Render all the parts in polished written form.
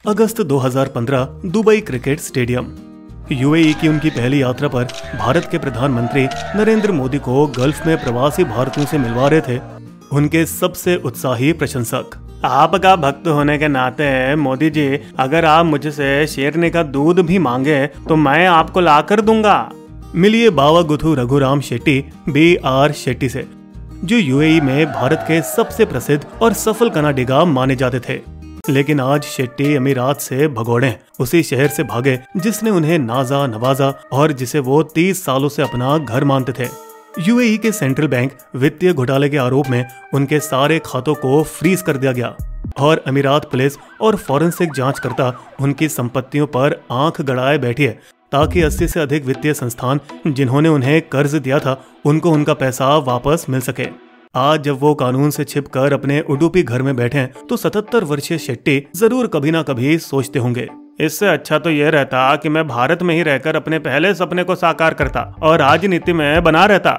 अगस्त 2015 Dubai cricket stadium. UAE की उनकी पहली यात्रा पर भारत के प्रधानमंत्री नरेंद्र मोदी को गल्फ में प्रवासी भारतीयों से मिलवा रहे थे उनके सबसे उत्साही प्रशंसक। आपका भक्त होने के नाते मोदी जी, अगर आप मुझसे शेरनी का दूध भी मांगे तो मैं आपको ला कर दूंगा। मिलिए बावा गुथु रघुराम शेट्टी BR शेट्टी से, जो यूएई में भारत के सबसे प्रसिद्ध और सफल कनाडिगा माने जाते थे। लेकिन आज शेट्टी अमीरात से भगोड़े उसी शहर से भागे जिसने उन्हें नाजा नवाजा और जिसे वो 30 सालों से अपना घर मानते थे। यूएई के सेंट्रल बैंक वित्तीय घोटाले के आरोप में उनके सारे खातों को फ्रीज कर दिया गया और अमीरात पुलिस और फॉरेंसिक जांचकर्ता उनकी संपत्तियों पर आंख गड़ाए बैठी है, ताकि 80 से अधिक वित्तीय संस्थान जिन्होंने उन्हें कर्ज दिया था उनको उनका पैसा वापस मिल सके। आज जब वो कानून से छिपकर अपने उडुपी घर में बैठे हैं तो 77 वर्षीय शेट्टी जरूर कभी ना कभी सोचते होंगे, इससे अच्छा तो ये रहता कि मैं भारत में ही रहकर अपने पहले सपने को साकार करता और राजनीति में बना रहता।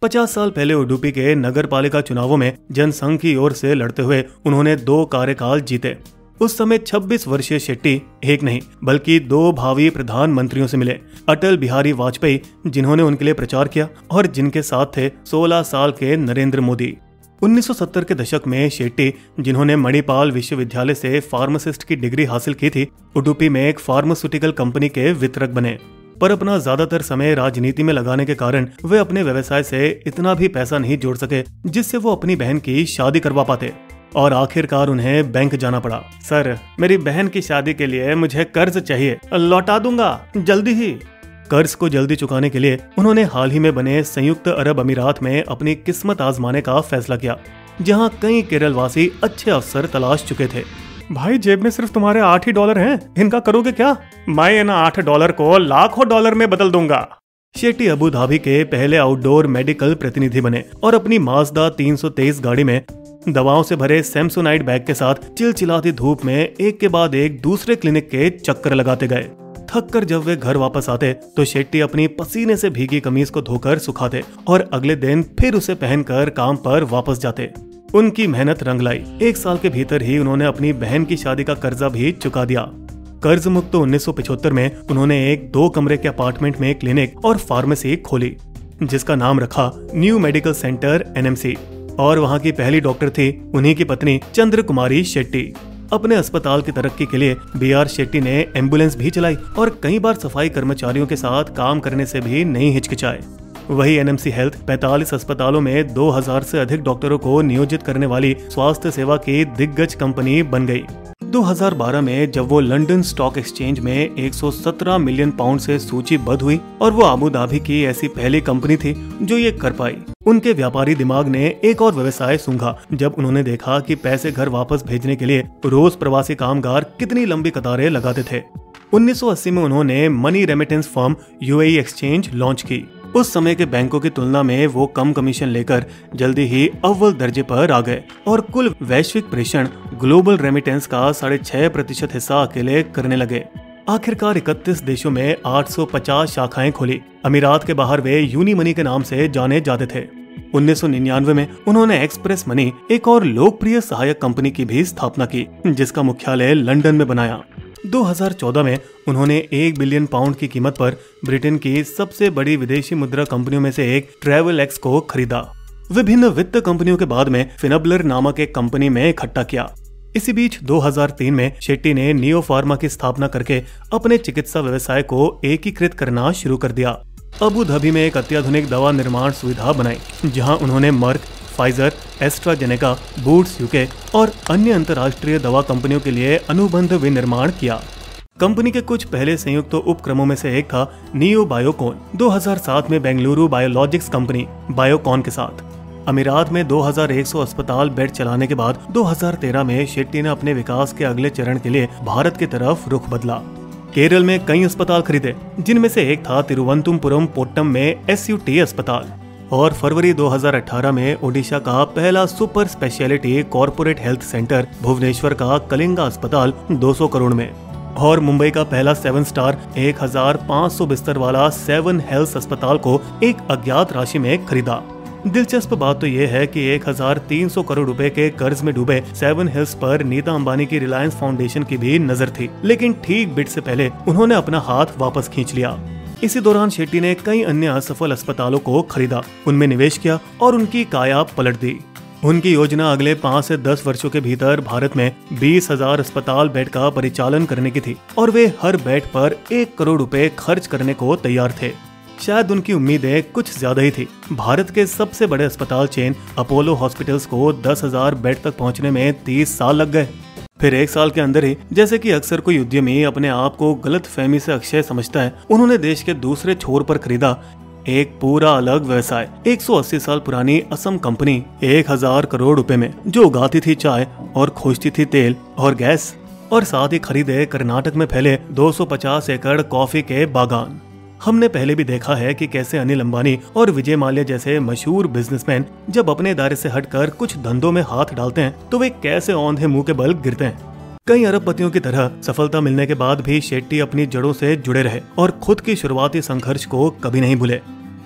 50 साल पहले उडुपी के नगर पालिका चुनावों में जनसंघ की ओर से लड़ते हुए उन्होंने 2 कार्यकाल जीते। उस समय 26 वर्षीय शेट्टी एक नहीं बल्कि 2 भावी प्रधानमंत्रियों से मिले, अटल बिहारी वाजपेयी जिन्होंने उनके लिए प्रचार किया और जिनके साथ थे 16 साल के नरेंद्र मोदी। 1970 के दशक में शेट्टी, जिन्होंने मणिपाल विश्वविद्यालय से फार्मासिस्ट की डिग्री हासिल की थी, उडुपी में एक फार्मास्यूटिकल कंपनी के वितरक बने। पर अपना ज्यादातर समय राजनीति में लगाने के कारण वे अपने व्यवसाय से इतना भी पैसा नहीं जोड़ सके जिससे वो अपनी बहन की शादी करवा पाते और आखिरकार उन्हें बैंक जाना पड़ा। सर, मेरी बहन की शादी के लिए मुझे कर्ज चाहिए, लौटा दूंगा जल्दी ही। कर्ज को जल्दी चुकाने के लिए उन्होंने हाल ही में बने संयुक्त अरब अमीरात में अपनी किस्मत आजमाने का फैसला किया, जहां कई केरलवासी अच्छे अवसर तलाश चुके थे। भाई, जेब में सिर्फ तुम्हारे $8 ही हैं, इनका करोगे क्या? मैं इन $8 को लाखों डॉलर में बदल दूंगा। शेट्टी अबू धाबी के पहले आउटडोर मेडिकल प्रतिनिधि बने और अपनी माजदा 323 गाड़ी में दवाओं से भरे सैमसोनाइट बैग के साथ चिलचिलाती धूप में एक के बाद एक दूसरे क्लिनिक के चक्कर लगाते गए। थक कर जब वे घर वापस आते तो शेट्टी अपनी पसीने से भीगी कमीज को धोकर सुखाते और अगले दिन फिर उसे पहनकर काम पर वापस जाते। उनकी मेहनत रंग लाई। 1 साल के भीतर ही उन्होंने अपनी बहन की शादी का कर्जा भी चुका दिया। कर्ज मुक्त 1975 में उन्होंने एक 2 कमरे के अपार्टमेंट में क्लिनिक और फार्मेसी खोली, जिसका नाम रखा न्यू मेडिकल सेंटर NMC, और वहां की पहली डॉक्टर थी उन्हीं की पत्नी चंद्र कुमारी शेट्टी। अपने अस्पताल की तरक्की के लिए BR शेट्टी ने एम्बुलेंस भी चलाई और कई बार सफाई कर्मचारियों के साथ काम करने से भी नहीं हिचकिचाए। वही NMC हेल्थ 45 अस्पतालों में 2000 से अधिक डॉक्टरों को नियोजित करने वाली स्वास्थ्य सेवा की दिग्गज कंपनी बन गई। 2012 में जब वो लंदन स्टॉक एक्सचेंज में 117 मिलियन पाउंड से सूचीबद्ध हुई और वो अबू धाबी की ऐसी पहली कंपनी थी जो ये कर पाई। उनके व्यापारी दिमाग ने एक और व्यवसाय सूंघा जब उन्होंने देखा कि पैसे घर वापस भेजने के लिए रोज प्रवासी कामगार कितनी लंबी कतारें लगाते थे। 1980 में उन्होंने money remittance firm UAE exchange launch की। उस समय के बैंकों की तुलना में वो कम कमीशन लेकर जल्दी ही अव्वल दर्जे पर आ गए और कुल वैश्विक प्रेषण ग्लोबल रेमिटेंस का 6.5% हिस्सा अकेले करने लगे। आखिरकार 31 देशों में 850 शाखाएं खोली। अमीरात के बाहर वे यूनी मनी के नाम से जाने जाते थे। 1999 में उन्होंने एक्सप्रेस मनी, एक और लोकप्रिय सहायक कंपनी की भी स्थापना की, जिसका मुख्यालय लंदन में बनाया। 2014 में उन्होंने 1 बिलियन पाउंड की कीमत पर ब्रिटेन की सबसे बड़ी विदेशी मुद्रा कंपनियों में से एक ट्रेवल एक्स को खरीदा। विभिन्न वित्त कंपनियों के बाद में फिनबलर नामक एक कंपनी में इकट्ठा किया। इसी बीच 2003 में शेट्टी ने नियो फार्मा की स्थापना करके अपने चिकित्सा व्यवसाय को एकीकृत करना शुरू कर दिया। अबू धाबी में एक अत्याधुनिक दवा निर्माण सुविधा बनाई, जहां उन्होंने Merck, Pfizer, AstraZeneca, Boots UK और अन्य अंतर्राष्ट्रीय दवा कंपनियों के लिए अनुबंध विनिर्माण किया। कंपनी के कुछ पहले संयुक्त उपक्रमों में से एक था नियो बायोकॉन, 2007 में बेंगलुरु बायोलॉजिक्स कंपनी बायोकॉन के साथ। अमीरात में 2100 अस्पताल बेड चलाने के बाद 2013 में शेट्टी ने अपने विकास के अगले चरण के लिए भारत की तरफ रुख बदला। केरल में कई अस्पताल खरीदे, जिनमें से एक था तिरुवनंतपुरम पोट्टम में SUT अस्पताल, और फरवरी 2018 में ओडिशा का पहला super speciality corporate health centre Bhubaneswar का कलिंगा अस्पताल 200 करोड़ में, और मुंबई का पहला 7 स्टार 1500 बिस्तर वाला 7 हेल्थ अस्पताल को एक अज्ञात राशि में खरीदा। दिलचस्प बात तो यह है कि 1300 करोड़ रुपए के कर्ज में डूबे सेवन हिल्स पर नीता अंबानी की रिलायंस फाउंडेशन की भी नजर थी, लेकिन ठीक बिड से पहले उन्होंने अपना हाथ वापस खींच लिया। इसी दौरान शेट्टी ने कई अन्य असफल अस्पतालों को खरीदा, उनमें निवेश किया और उनकी काया पलट दी। उनकी योजना अगले 5 से 10 वर्षों के भीतर भारत में 20,000 अस्पताल बेड का परिचालन करने की थी और वे हर बेड पर 1 करोड़ रुपए खर्च करने को तैयार थे। शायद उनकी उम्मीदें कुछ ज्यादा ही थी। भारत के सबसे बड़े अस्पताल चेन अपोलो हॉस्पिटल्स को 10,000 बेड तक पहुंचने में 30 साल लग गए। फिर 1 साल के अंदर ही, जैसे कि अक्सर कोई उद्यमी अपने आप को गलत फहमी से अक्षय समझता है, उन्होंने देश के दूसरे छोर पर खरीदा एक पूरा अलग व्यवसाय, 180 साल पुरानी असम कंपनी 1000 करोड़ रुपए में, जो उगाती थी चाय और खोजती थी तेल और गैस, और साथ ही खरीदे कर्नाटक में फैले 250 एकड़ कॉफी के बागान। हमने पहले भी देखा है कि कैसे अनिल अंबानी और विजय माल्या जैसे मशहूर बिजनेसमैन जब अपने दायरे से हटकर कुछ धंधों में हाथ डालते हैं तो वे कैसे औंधे मुंह के बल गिरते हैं। कई अरबपतियों की तरह सफलता मिलने के बाद भी शेट्टी अपनी जड़ों से जुड़े रहे और खुद की शुरुआती संघर्ष को कभी नहीं भूले।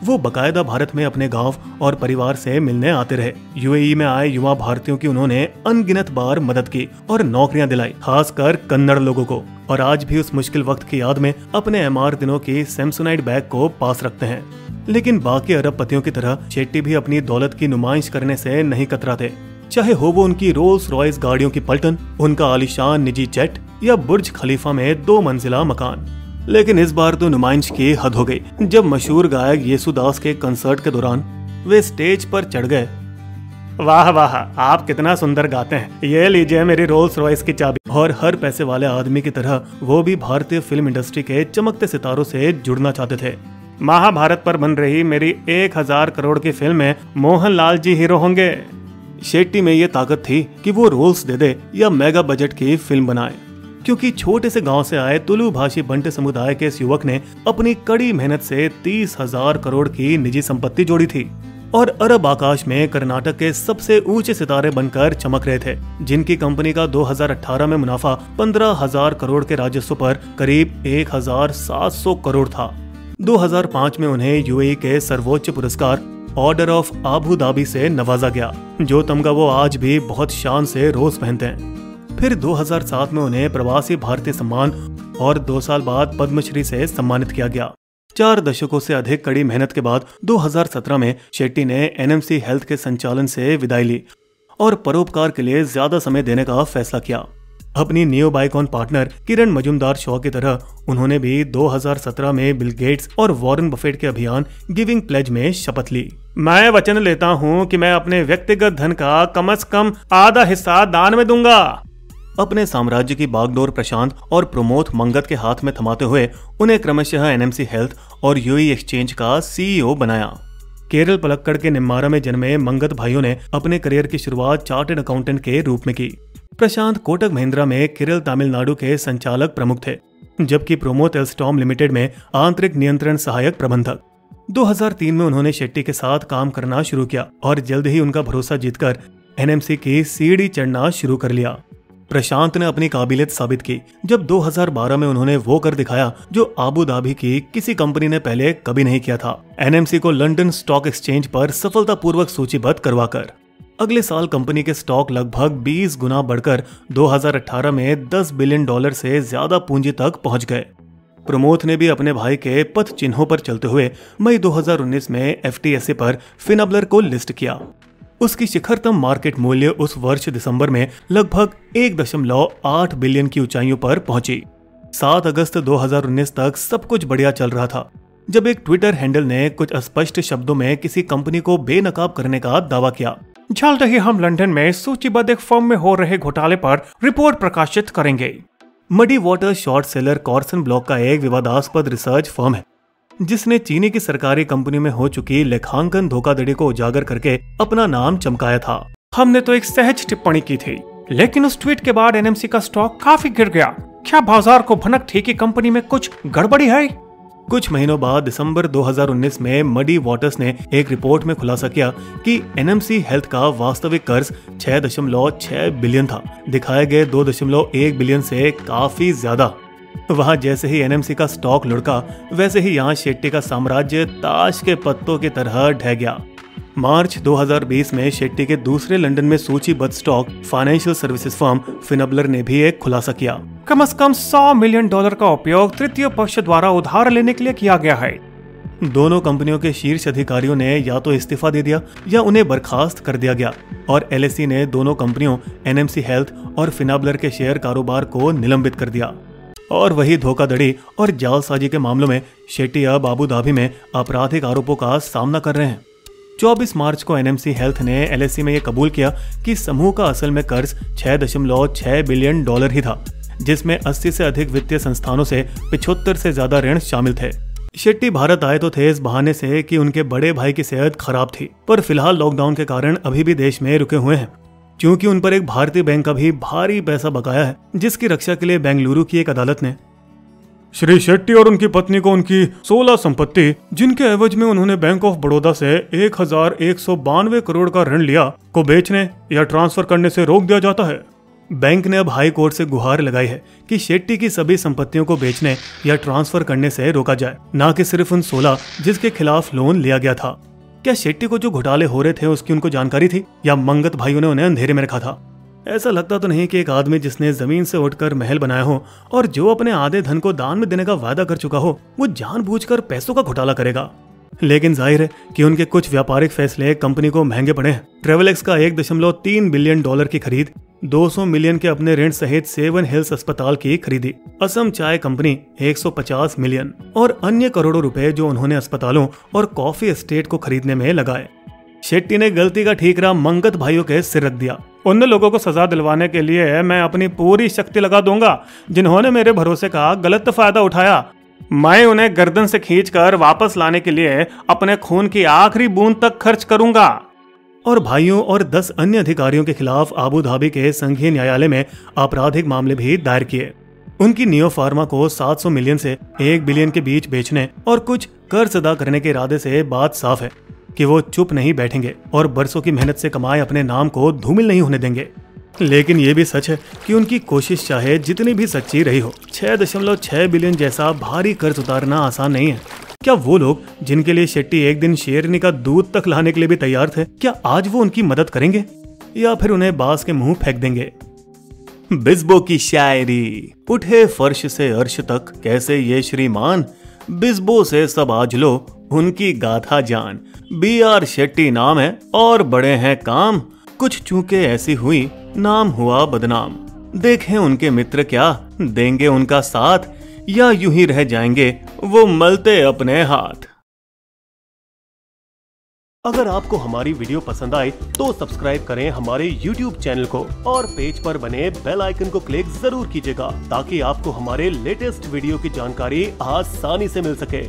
वो बकायदा भारत में अपने गांव और परिवार से मिलने आते रहे। यूएई में आए युवा भारतीयों की उन्होंने अनगिनत बार मदद की और नौकरियां दिलाई, खासकर कन्नड़ लोगों को, और आज भी उस मुश्किल वक्त की याद में अपने एमआर दिनों की सैमसोनाइट बैग को पास रखते हैं। लेकिन बाकी अरबपतियों की तरह शेट्टी भी अपनी दौलत की नुमाइश करने से नहीं कतराते, चाहे हो वो उनकी रोल्स रॉयस गाड़ियों की पलटन, उनका आलीशान निजी जेट या बुर्ज खलीफा में 2 मंजिला मकान। लेकिन इस बार तो नुमाइश की हद हो गई जब मशहूर गायक येसुदास के कंसर्ट के दौरान वे स्टेज पर चढ़ गए। वाह वाह, आप कितना सुंदर गाते हैं, ये लीजिए मेरी रोल्स रॉयस की चाबी। और हर पैसे वाले आदमी की तरह वो भी भारतीय फिल्म इंडस्ट्री के चमकते सितारों से जुड़ना चाहते थे। महाभारत पर बन रही मेरी 1000 करोड़ की फिल्म में मोहनलाल जी हीरो होंगे। शेट्टी में ये ताकत थी कि वो रोल्स दे दे या मेगा बजट की फिल्म बनाए, क्योंकि छोटे से गांव से आए तुलु भाषी बंटे समुदाय के इस युवक ने अपनी कड़ी मेहनत से 30,000 करोड़ की निजी संपत्ति जोड़ी थी और अरब आकाश में कर्नाटक के सबसे ऊंचे सितारे बनकर चमक रहे थे, जिनकी कंपनी का 2018 में मुनाफा 15,000 करोड़ के राजस्व पर करीब 1,700 करोड़ था। 2005 में उन्हें यूएई के सर्वोच्च पुरस्कार ऑर्डर ऑफ आबू धाबी से नवाजा गया, जो तमगा वो आज भी बहुत शान से रोज पहनते हैं। फिर 2007 में उन्हें प्रवासी भारतीय सम्मान और 2 साल बाद पद्मश्री से सम्मानित किया गया। 4 दशकों से अधिक कड़ी मेहनत के बाद 2017 में शेट्टी ने एनएमसी हेल्थ के संचालन से विदाई ली और परोपकार के लिए ज्यादा समय देने का फैसला किया। अपनी नियो बाइकॉन पार्टनर किरण मजुमदार शॉ की तरह उन्होंने भी 2017 में बिल गेट्स और वॉरेन बफेट के अभियान गिविंग प्लेज में शपथ ली। मैं वचन लेता हूं कि मैं अपने व्यक्तिगत धन का कम से कम आधा हिस्सा दान में दूंगा। अपने साम्राज्य की बागडोर प्रशांत और प्रमोद मंगत के हाथ में थमाते हुए उन्हें क्रमशः एनएमसी हेल्थ और यूएई एक्सचेंज का सीईओ बनाया। केरल पलक्कड़ के निम्मारा में जन्मे मंगत भाइयों ने अपने करियर की शुरुआत चार्टर्ड अकाउंटेंट के रूप में की। प्रशांत कोटक महिंद्रा में केरल तमिलनाडु के संचालक प्रमुख थे, जबकि प्रमोद एल्स्टॉम लिमिटेड में आंतरिक नियंत्रण सहायक प्रबंधक। 2003 में उन्होंने शेट्टी के साथ काम करना शुरू किया और जल्द ही उनका भरोसा जीतकर एनएमसी की सीढ़ी चढ़ना शुरू कर लिया। प्रशांत ने अपनी काबिलियत साबित की जब 2012 में उन्होंने वो कर दिखाया जो आबू धाबी की किसी कंपनी ने पहले कभी नहीं किया था, एनएमसी को लंदन स्टॉक एक्सचेंज पर सफलतापूर्वक सूचीबद्ध करवाकर। अगले साल कंपनी के स्टॉक लगभग 20 गुना बढ़कर 2018 में $10 बिलियन से ज्यादा पूंजी तक पहुंच गए। प्रमोद ने भी अपने भाई के पथ चिन्हों पर चलते हुए मई 2019 में एफटीएसए पर फिनबलर को लिस्ट किया। उसकी शिखरतम मार्केट मूल्य उस वर्ष दिसंबर में लगभग 1.8 बिलियन की ऊंचाइयों पर पहुंची। 7 अगस्त 2019 तक सब कुछ बढ़िया चल रहा था जब एक ट्विटर हैंडल ने कुछ अस्पष्ट शब्दों में किसी कंपनी को बेनकाब करने का दावा किया। जल्द ही हम लंदन में सूचीबद्ध एक फर्म में हो रहे घोटाले पर रिपोर्ट प्रकाशित करेंगे। Muddy water short seller Carson Block का एक विवादास्पद रिसर्च फर्म है जिसने चीनी की सरकारी कंपनी में हो चुकी लेखांकन धोखाधड़ी को उजागर करके अपना नाम चमकाया था। हमने तो एक सहज टिप्पणी की थी, लेकिन उस ट्वीट के बाद एनएमसी का स्टॉक काफी गिर गया। क्या बाजार को भनक थी कि कंपनी में कुछ गड़बड़ी है? कुछ महीनों बाद दिसंबर 2019 में मडी वाटर्स ने एक रिपोर्ट में खुलासा किया कि एनएमसी हेल्थ का वास्तविक कर्ज 6.6 बिलियन था, दिखाए गए 2.1 बिलियन से काफी ज्यादा। वहां जैसे ही एनएमसी का स्टॉक लुढ़का, वैसे ही यहाँ शेट्टी का साम्राज्य ताश के पत्तों की तरह ढह गया। मार्च 2020 में शेट्टी के दूसरे लंदन में सूचीबद्ध स्टॉक फाइनेंशियल सर्विसेज फर्म फिनबलर ने भी एक खुलासा किया। कम से कम $100 मिलियन का उपयोग तृतीय पक्ष द्वारा उधार लेने के लिए किया गया है। दोनों कंपनियों के शीर्ष अधिकारियों ने या तो इस्तीफा दे दिया या उन्हें बर्खास्त कर दिया गया और एलएसई ने दोनों कंपनियों एनएमसी हेल्थ और फिनबलर के शेयर कारोबार को निलंबित कर दिया। और वही धोखाधड़ी और जालसाजी के मामलों में शेट्टी अब अबू धाबी में आपराधिक आरोपों का सामना कर रहे हैं। 24 मार्च को एनएमसी हेल्थ ने एलएसई में यह कबूल किया कि समूह का असल में कर्ज $6.6 बिलियन ही था, जिसमें 80 से अधिक वित्तीय संस्थानों से 75 से ज्यादा ऋण शामिल थे। शेट्टी भारत आए तो थे इस बहाने से कि उनके बड़े भाई की सेहत खराब थी, पर फिलहाल लॉकडाउन के कारण अभी भी देश में रुके हुए हैं, क्योंकि उन पर एक भारतीय बैंक का भी भारी पैसा बकाया है, जिसकी रक्षा के लिए बेंगलुरु की एक अदालत ने श्री शेट्टी और उनकी पत्नी को उनकी 16 संपत्ति, जिनके एवज में उन्होंने बैंक ऑफ बड़ौदा से 1192 करोड़ का ऋण लिया, को बेचने या ट्रांसफर करने से रोक दिया जाता है। बैंक ने अब हाई कोर्ट से गुहार लगाई है कि शेट्टी की सभी संपत्तियों को बेचने या ट्रांसफर करने से रोका जाए, न कि सिर्फ उन 16 जिसके खिलाफ लोन लिया गया था। क्या शेट्टी को जो घोटाले हो रहे थे उसकी उनको जानकारी थी या मंगत भाइयों ने उन्हें अंधेरे में रखा था? ऐसा लगता तो नहीं कि एक आदमी जिसने जमीन से उठकर महल बनाया हो और जो अपने आधे धन को दान में देने का वादा कर चुका हो, वो जानबूझकर पैसों का घोटाला करेगा। लेकिन जाहिर है कि उनके कुछ व्यापारिक फैसले कंपनी को महंगे पड़े हैं। ट्रेवलेक्स का $1.3 बिलियन की खरीद, 200 मिलियन के अपने ऋण सहित सेवन हिल्स अस्पताल की खरीदी, असम चाय कंपनी 150 मिलियन और अन्य करोड़ों रुपए जो उन्होंने अस्पतालों और कॉफी एस्टेट को खरीदने में लगाए। शेट्टी ने गलती का ठीकरा मंगत भाइयों के सिर रख दिया। उन लोगों को सजा दिलवाने के लिए मैं अपनी पूरी शक्ति लगा दूंगा जिन्होंने मेरे भरोसे का गलत फायदा उठाया। मैं उन्हें गर्दन से खींचकर वापस लाने के लिए अपने खून की आखिरी बूंद तक खर्च करूंगा। और भाइयों और 10 अन्य अधिकारियों के खिलाफ अबू धाबी के संघीय न्यायालय में आपराधिक मामले भी दायर किए। उनकी नियो फार्मा को 700 मिलियन से 1 बिलियन के बीच बेचने और कुछ कर्ज अदा करने के इरादे से बात साफ है कि वो चुप नहीं बैठेंगे और बरसों की मेहनत से कमाए अपने नाम को धूमिल नहीं होने देंगे। लेकिन ये भी सच है कि उनकी कोशिश चाहे जितनी भी सच्ची रही हो, 6.6 बिलियन जैसा भारी कर्ज उतारना आसान नहीं है। क्या वो लोग जिनके लिए शेट्टी एक दिन शेरनी का दूध तक लाने के लिए भी तैयार थे, क्या आज वो उनकी मदद करेंगे या फिर उन्हें बांस के मुंह फेंक देंगे? बिस्बो की शायरी, उठे फर्श से अर्श तक कैसे ये श्रीमान, बिस्बो से सब आज लो उनकी गाथा जान। BR शेट्टी नाम है और बड़े हैं काम, कुछ चूके ऐसी हुई नाम हुआ बदनाम। देखें उनके मित्र क्या देंगे उनका साथ, या यूं ही रह जाएंगे वो मलते अपने हाथ। अगर आपको हमारी वीडियो पसंद आए तो सब्सक्राइब करें हमारे YouTube चैनल को और पेज पर बने बेल आइकन को क्लिक जरूर कीजिएगा ताकि आपको हमारे लेटेस्ट वीडियो की जानकारी आसानी से मिल सके।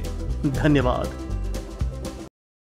धन्यवाद।